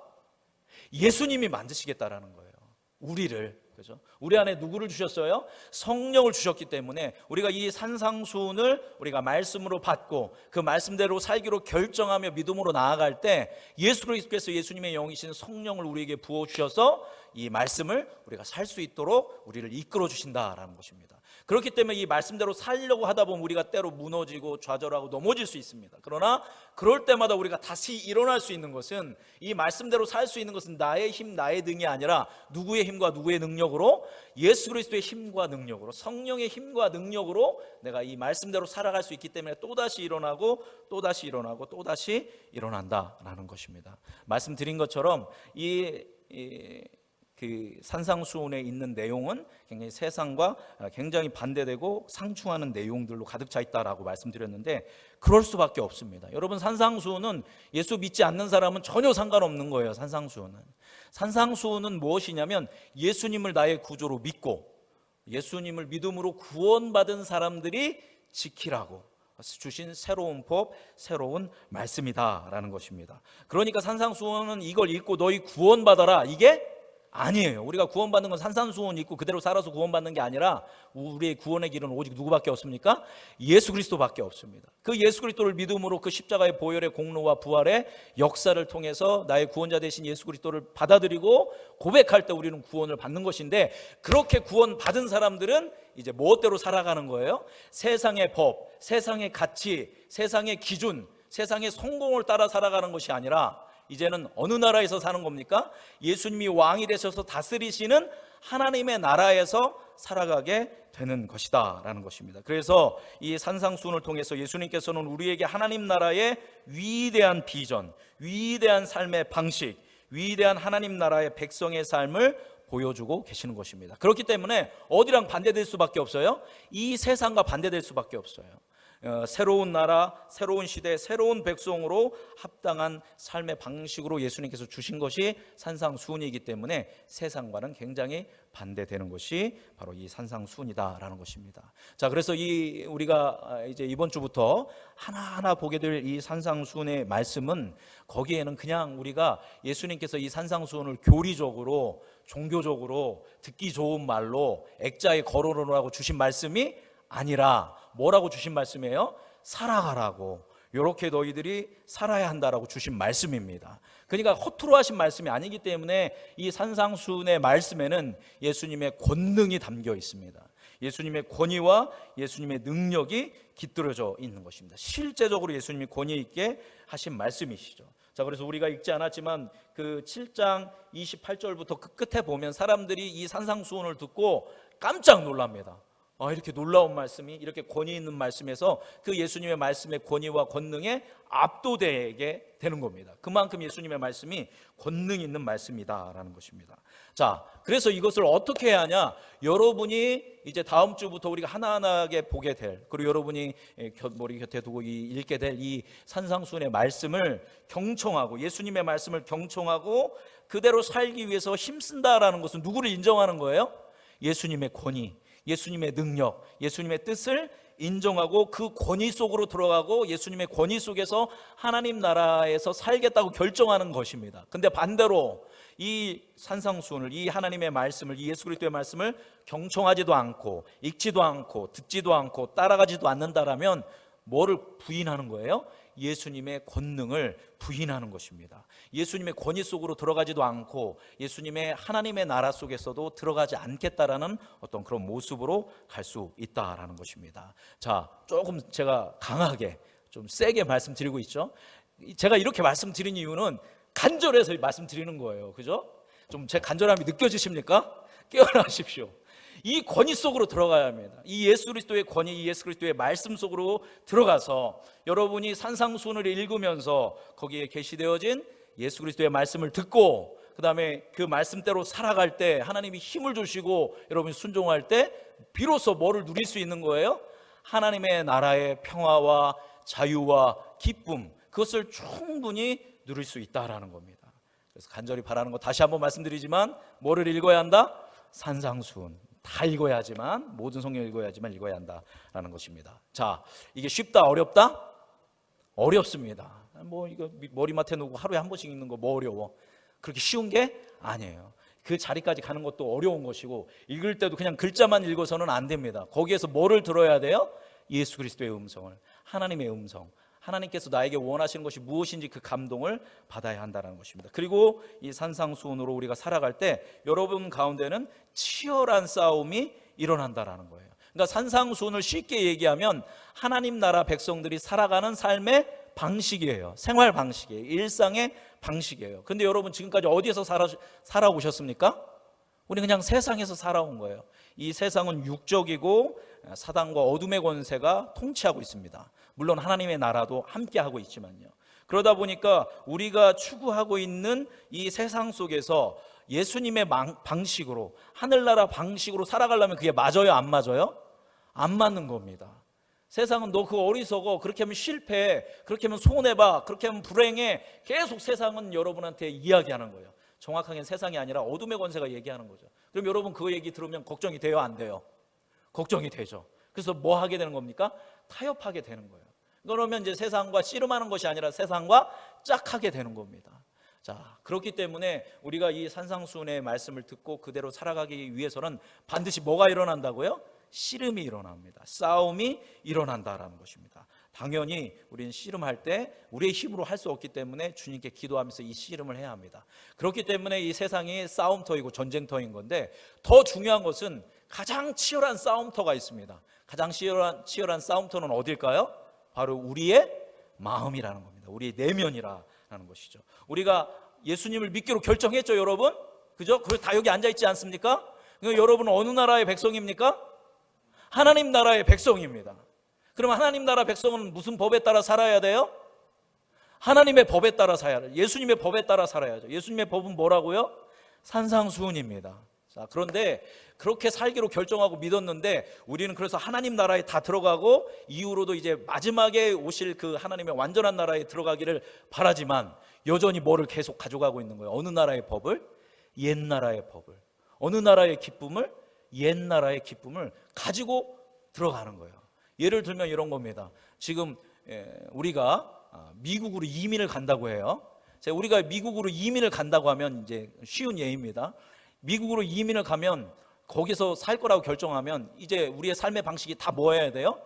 예수님이 만드시겠다라는 거예요. 우리를. 그죠? 우리 안에 누구를 주셨어요? 성령을 주셨기 때문에 우리가 이 산상수훈을 우리가 말씀으로 받고 그 말씀대로 살기로 결정하며 믿음으로 나아갈 때 예수 그리스도께서 예수님의 영이신 성령을 우리에게 부어주셔서 이 말씀을 우리가 살 수 있도록 우리를 이끌어 주신다라는 것입니다. 그렇기 때문에 이 말씀대로 살려고 하다 보면 우리가 때로 무너지고 좌절하고 넘어질 수 있습니다. 그러나 그럴 때마다 우리가 다시 일어날 수 있는 것은, 이 말씀대로 살 수 있는 것은 나의 힘, 나의 능이 아니라 누구의 힘과 누구의 능력으로? 예수 그리스도의 힘과 능력으로, 성령의 힘과 능력으로 내가 이 말씀대로 살아갈 수 있기 때문에 또다시 일어나고 또다시 일어나고 또다시 일어난다라는 것입니다. 말씀드린 것처럼 그 산상수훈에 있는 내용은 굉장히 세상과 굉장히 반대되고 상충하는 내용들로 가득 차 있다라고 말씀드렸는데 그럴 수밖에 없습니다. 여러분, 산상수훈은 예수 믿지 않는 사람은 전혀 상관없는 거예요. 산상수훈은 무엇이냐면 예수님을 나의 구조로 믿고 예수님을 믿음으로 구원받은 사람들이 지키라고 주신 새로운 법, 새로운 말씀이다라는 것입니다. 그러니까 산상수훈은 이걸 읽고 너희 구원받아라, 이게 아니에요. 우리가 구원받는 건 산상수훈 읽고 그대로 살아서 구원받는 게 아니라 우리의 구원의 길은 오직 누구밖에 없습니까? 예수 그리스도밖에 없습니다. 그 예수 그리스도를 믿음으로 그 십자가의 보혈의 공로와 부활의 역사를 통해서 나의 구원자 되신 예수 그리스도를 받아들이고 고백할 때 우리는 구원을 받는 것인데, 그렇게 구원받은 사람들은 이제 무엇대로 살아가는 거예요? 세상의 법, 세상의 가치, 세상의 기준, 세상의 성공을 따라 살아가는 것이 아니라 이제는 어느 나라에서 사는 겁니까? 예수님이 왕이 되셔서 다스리시는 하나님의 나라에서 살아가게 되는 것이다 라는 것입니다. 그래서 이 산상수훈을 통해서 예수님께서는 우리에게 하나님 나라의 위대한 비전, 위대한 삶의 방식, 위대한 하나님 나라의 백성의 삶을 보여주고 계시는 것입니다. 그렇기 때문에 어디랑 반대될 수밖에 없어요? 이 세상과 반대될 수밖에 없어요. 새로운 나라, 새로운 시대, 새로운 백성으로 합당한 삶의 방식으로 예수님께서 주신 것이 산상수훈이기 때문에 세상과는 굉장히 반대되는 것이 바로 이 산상수훈이다라는 것입니다. 자, 그래서 우리가 이제 이번 주부터 하나하나 보게 될 이 산상수훈의 말씀은, 거기에는 그냥 우리가 예수님께서 이 산상수훈을 교리적으로 종교적으로 듣기 좋은 말로 액자에 걸어놓으라고 주신 말씀이 아니라 뭐라고 주신 말씀이에요? 살아가라고, 이렇게 너희들이 살아야 한다라고 주신 말씀입니다. 그러니까 허투루 하신 말씀이 아니기 때문에 이 산상수훈의 말씀에는 예수님의 권능이 담겨 있습니다. 예수님의 권위와 예수님의 능력이 깃들어져 있는 것입니다. 실제적으로 예수님이 권위 있게 하신 말씀이시죠. 자, 그래서 우리가 읽지 않았지만 그 7장 28절부터 그 끝에 보면 사람들이 이 산상수훈을 듣고 깜짝 놀랍니다. 이렇게 놀라운 말씀이, 이렇게 권위 있는 말씀에서 그 예수님의 말씀의 권위와 권능에 압도되게 되는 겁니다. 그만큼 예수님의 말씀이 권능 있는 말씀이다라는 것입니다. 자, 그래서 이것을 어떻게 해야 하냐? 여러분이 이제 다음 주부터 우리가 하나하나게 보게 될, 그리고 여러분이 머리 곁에 두고 읽게 될 이 산상수훈의 말씀을 경청하고, 예수님의 말씀을 경청하고 그대로 살기 위해서 힘쓴다라는 것은 누구를 인정하는 거예요? 예수님의 권위, 예수님의 능력, 예수님의 뜻을 인정하고 그 권위 속으로 들어가고 예수님의 권위 속에서 하나님 나라에서 살겠다고 결정하는 것입니다. 근데 반대로 이 산상수훈을, 이 하나님의 말씀을, 이 예수 그리스도의 말씀을 경청하지도 않고 읽지도 않고 듣지도 않고 따라가지도 않는다라면 뭐를 부인하는 거예요? 예수님의 권능을 부인하는 것입니다. 예수님의 권위 속으로 들어가지도 않고 예수님의 하나님의 나라 속에서도 들어가지 않겠다라는 어떤 그런 모습으로 갈 수 있다라는 것입니다. 자, 조금 제가 강하게 좀 세게 말씀드리고 있죠. 제가 이렇게 말씀드린 이유는 간절해서 말씀드리는 거예요. 그죠? 좀 제 간절함이 느껴지십니까? 깨어나십시오. 이 권위 속으로 들어가야 합니다. 이 예수 그리스도의 권위, 이 예수 그리스도의 말씀 속으로 들어가서 여러분이 산상수훈을 읽으면서 거기에 계시되어진 예수 그리스도의 말씀을 듣고 그 다음에 그 말씀대로 살아갈 때 하나님이 힘을 주시고 여러분이 순종할 때 비로소 뭐를 누릴 수 있는 거예요? 하나님의 나라의 평화와 자유와 기쁨, 그것을 충분히 누릴 수 있다라는 겁니다. 그래서 간절히 바라는 거 다시 한번 말씀드리지만 뭐를 읽어야 한다? 산상수훈. 다 읽어야 하지만, 모든 성경을 읽어야 하지만 읽어야 한다라는 것입니다. 자, 이게 쉽다 어렵다? 어렵습니다. 뭐 이거 머리맡에 놓고 하루에 한 번씩 읽는 거 뭐 어려워? 그렇게 쉬운 게 아니에요. 그 자리까지 가는 것도 어려운 것이고, 읽을 때도 그냥 글자만 읽어서는 안 됩니다. 거기에서 뭐를 들어야 돼요? 예수 그리스도의 음성을, 하나님의 음성, 하나님께서 나에게 원하시는 것이 무엇인지 그 감동을 받아야 한다는 것입니다. 그리고 이 산상수훈으로 우리가 살아갈 때 여러분 가운데는 치열한 싸움이 일어난다라는 거예요. 그러니까 산상수훈을 쉽게 얘기하면 하나님 나라 백성들이 살아가는 삶의 방식이에요. 생활 방식이에요. 일상의 방식이에요. 근데 여러분 지금까지 어디에서 살아오셨습니까? 우리 그냥 세상에서 살아온 거예요. 이 세상은 육적이고 사단과 어둠의 권세가 통치하고 있습니다. 물론 하나님의 나라도 함께하고 있지만요. 그러다 보니까 우리가 추구하고 있는 이 세상 속에서 예수님의 방식으로, 하늘나라 방식으로 살아가려면 그게 맞아요? 안 맞아요? 안 맞는 겁니다. 세상은 너 그거 어리석어, 그렇게 하면 실패해, 그렇게 하면 손해봐, 그렇게 하면 불행해, 계속 세상은 여러분한테 이야기하는 거예요. 정확하게는 세상이 아니라 어둠의 권세가 얘기하는 거죠. 그럼 여러분 그 얘기 들으면 걱정이 돼요? 안 돼요? 걱정이 되죠. 그래서 뭐 하게 되는 겁니까? 타협하게 되는 거예요. 그러면 이제 세상과 씨름하는 것이 아니라 세상과 짝하게 되는 겁니다. 자, 그렇기 때문에 우리가 이 산상수훈의 말씀을 듣고 그대로 살아가기 위해서는 반드시 뭐가 일어난다고요? 씨름이 일어납니다. 싸움이 일어난다라는 것입니다. 당연히 우리는 씨름할 때 우리의 힘으로 할 수 없기 때문에 주님께 기도하면서 이 씨름을 해야 합니다. 그렇기 때문에 이 세상이 싸움터이고 전쟁터인 건데, 더 중요한 것은 가장 치열한 싸움터가 있습니다. 가장 치열한 싸움터는 어딜까요? 바로 우리의 마음이라는 겁니다. 우리의 내면이라는 것이죠. 우리가 예수님을 믿기로 결정했죠, 여러분? 그죠? 그래서 다 여기 앉아 있지 않습니까? 여러분은 어느 나라의 백성입니까? 하나님 나라의 백성입니다. 그럼 하나님 나라 백성은 무슨 법에 따라 살아야 돼요? 하나님의 법에 따라 살아야 돼요. 예수님의 법에 따라 살아야죠. 예수님의 법은 뭐라고요? 산상수훈입니다. 자, 그런데 그렇게 살기로 결정하고 믿었는데 우리는 그래서 하나님 나라에 다 들어가고 이후로도 이제 마지막에 오실 그 하나님의 완전한 나라에 들어가기를 바라지만 여전히 뭐를 계속 가져가고 있는 거예요? 어느 나라의 법을? 옛 나라의 법을. 어느 나라의 기쁨을? 옛 나라의 기쁨을 가지고 들어가는 거예요. 예를 들면 이런 겁니다. 지금 우리가 미국으로 이민을 간다고 해요. 우리가 미국으로 이민을 간다고 하면 이제 쉬운 예입니다. 미국으로 이민을 가면 거기서 살 거라고 결정하면 이제 우리의 삶의 방식이 다 뭐 해야 돼요?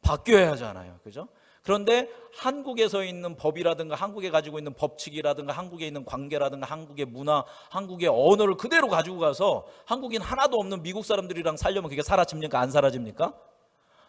바뀌어야 하잖아요. 그죠? 그런데 한국에서 있는 법이라든가 한국에 가지고 있는 법칙이라든가 한국에 있는 관계라든가 한국의 문화, 한국의 언어를 그대로 가지고 가서 한국인 하나도 없는 미국 사람들이랑 살려면 그게 사라집니까? 안 사라집니까?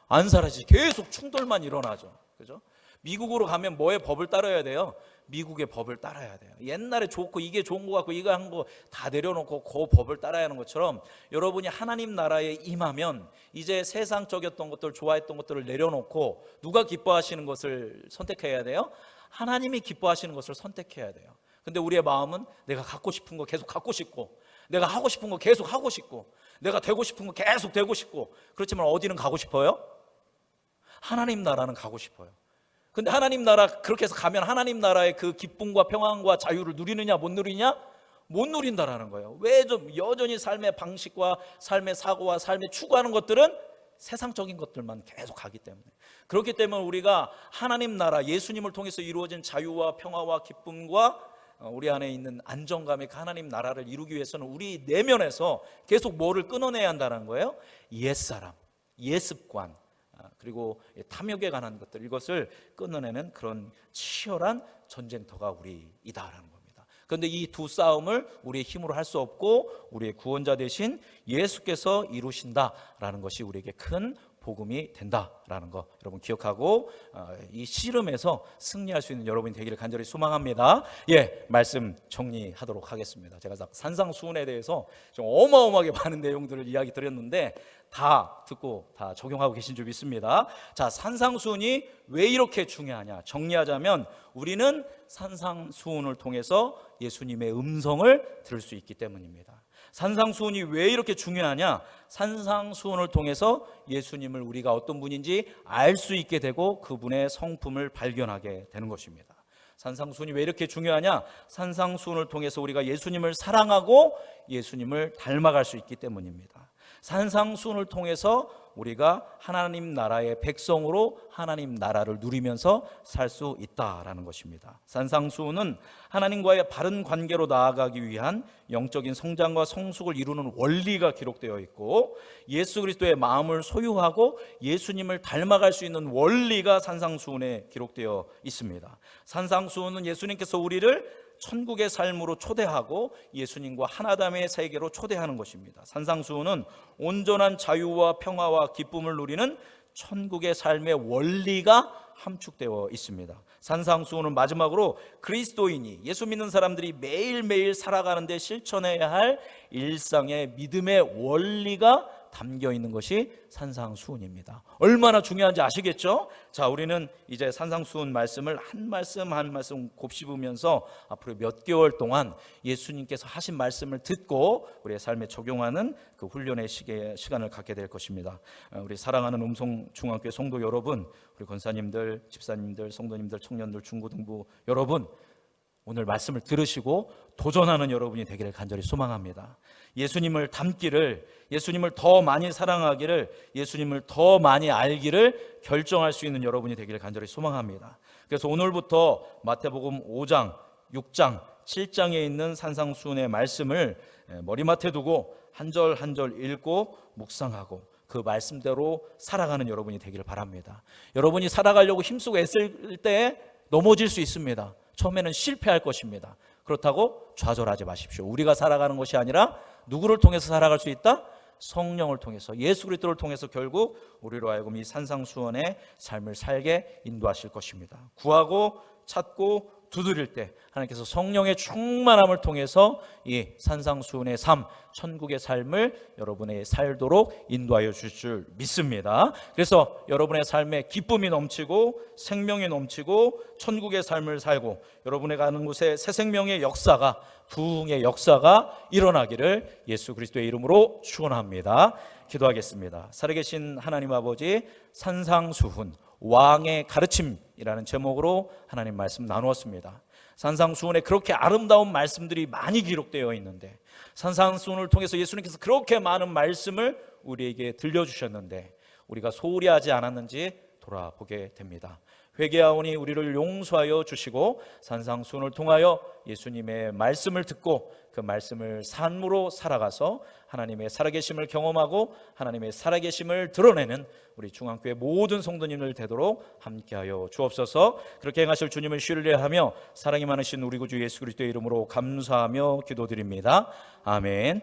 안 사라지지. 계속 충돌만 일어나죠. 그죠? 미국으로 가면 뭐의 법을 따라야 돼요? 미국의 법을 따라야 돼요. 옛날에 좋고 이게 좋은 거 같고 이거 한 거 다 내려놓고 그 법을 따라야 하는 것처럼 여러분이 하나님 나라에 임하면 이제 세상적이었던 것들, 좋아했던 것들을 내려놓고 누가 기뻐하시는 것을 선택해야 돼요? 하나님이 기뻐하시는 것을 선택해야 돼요. 근데 우리의 마음은 내가 갖고 싶은 거 계속 갖고 싶고, 내가 하고 싶은 거 계속 하고 싶고, 내가 되고 싶은 거 계속 되고 싶고, 그렇지만 어디는 가고 싶어요? 하나님 나라는 가고 싶어요. 근데 하나님 나라 그렇게 해서 가면 하나님 나라의 그 기쁨과 평안과 자유를 누리느냐 못 누리냐? 못 누린다라는 거예요. 왜 좀 여전히 삶의 방식과 삶의 사고와 삶의 추구하는 것들은 세상적인 것들만 계속 가기 때문에. 그렇기 때문에 우리가 하나님 나라 예수님을 통해서 이루어진 자유와 평화와 기쁨과 우리 안에 있는 안정감의 그 하나님 나라를 이루기 위해서는 우리 내면에서 계속 뭐를 끊어내야 한다는 거예요? 옛사람, 옛습관, 그리고 탐욕에 관한 것들, 이것을 끊어내는 그런 치열한 전쟁터가 우리이다라는 겁니다. 그런데 이 두 싸움을 우리의 힘으로 할 수 없고 우리의 구원자 되신 예수께서 이루신다라는 것이 우리에게 큰 복음이 된다라는 거 여러분 기억하고 이 씨름에서 승리할 수 있는 여러분이 되기를 간절히 소망합니다. 말씀 정리하도록 하겠습니다. 제가 산상수훈에 대해서 좀 어마어마하게 많은 내용들을 이야기 드렸는데 다 듣고 다 적용하고 계신 줄 믿습니다. 자, 산상수훈이 왜 이렇게 중요하냐? 정리하자면 우리는 산상수훈을 통해서 예수님의 음성을 들을 수 있기 때문입니다. 산상수훈이 왜 이렇게 중요하냐? 산상수훈을 통해서 예수님을 우리가 어떤 분인지 알 수 있게 되고 그분의 성품을 발견하게 되는 것입니다. 산상수훈이 왜 이렇게 중요하냐? 산상수훈을 통해서 우리가 예수님을 사랑하고 예수님을 닮아갈 수 있기 때문입니다. 산상수훈을 통해서 우리가 하나님 나라의 백성으로 하나님 나라를 누리면서 살 수 있다라는 것입니다. 산상수훈은 하나님과의 바른 관계로 나아가기 위한 영적인 성장과 성숙을 이루는 원리가 기록되어 있고, 예수 그리스도의 마음을 소유하고 예수님을 닮아갈 수 있는 원리가 산상수훈에 기록되어 있습니다. 산상수훈은 예수님께서 우리를 천국의 삶으로 초대하고 예수님과 하나됨의 세계로 초대하는 것입니다. 산상수훈은 온전한 자유와 평화와 기쁨을 누리는 천국의 삶의 원리가 함축되어 있습니다. 산상수훈은 마지막으로 그리스도인이, 예수 믿는 사람들이 매일매일 살아가는 데 실천해야 할 일상의 믿음의 원리가 담겨 있는 것이 산상수훈입니다. 얼마나 중요한지 아시겠죠? 자, 우리는 이제 산상수훈 말씀을 한 말씀 한 말씀 곱씹으면서 앞으로 몇 개월 동안 예수님께서 하신 말씀을 듣고 우리의 삶에 적용하는 그 훈련의 시간을 갖게 될 것입니다. 우리 사랑하는 음성중앙교회 성도 여러분, 우리 권사님들, 집사님들, 성도님들, 청년들, 중고등부 여러분, 오늘 말씀을 들으시고 도전하는 여러분이 되기를 간절히 소망합니다. 예수님을 닮기를, 예수님을 더 많이 사랑하기를, 예수님을 더 많이 알기를 결정할 수 있는 여러분이 되기를 간절히 소망합니다. 그래서 오늘부터 마태복음 5장, 6장, 7장에 있는 산상수훈의 말씀을 머리맡에 두고 한 절 한 절 읽고 묵상하고 그 말씀대로 살아가는 여러분이 되기를 바랍니다. 여러분이 살아가려고 힘쓰고 애쓸 때 넘어질 수 있습니다. 처음에는 실패할 것입니다. 그렇다고 좌절하지 마십시오. 우리가 살아가는 것이 아니라 누구를 통해서 살아갈 수 있다? 성령을 통해서, 예수 그리스도를 통해서 결국 우리로 하여금 이 산상수훈의 삶을 살게 인도하실 것입니다. 구하고 찾고 두드릴 때 하나님께서 성령의 충만함을 통해서 이 산상수훈의 삶, 천국의 삶을 여러분의 살도록 인도하여 주실 줄 믿습니다. 그래서 여러분의 삶에 기쁨이 넘치고 생명이 넘치고 천국의 삶을 살고 여러분의 가는 곳에 새 생명의 역사가, 부흥의 역사가 일어나기를 예수 그리스도의 이름으로 축원합니다. 기도하겠습니다. 살아계신 하나님 아버지, 산상수훈 왕의 가르침이라는 제목으로 하나님 말씀 나누었습니다. 산상수훈에 그렇게 아름다운 말씀들이 많이 기록되어 있는데, 산상수훈을 통해서 예수님께서 그렇게 많은 말씀을 우리에게 들려주셨는데 우리가 소홀히 하지 않았는지 돌아보게 됩니다. 회개하오니 우리를 용서하여 주시고 산상수훈을 통하여 예수님의 말씀을 듣고 그 말씀을 삶으로 살아가서 하나님의 살아계심을 경험하고 하나님의 살아계심을 드러내는 우리 중앙교회 모든 성도님들 되도록 함께하여 주옵소서. 그렇게 행하실 주님을 신뢰하며 사랑이 많으신 우리 구주 예수 그리스도의 이름으로 감사하며 기도드립니다. 아멘.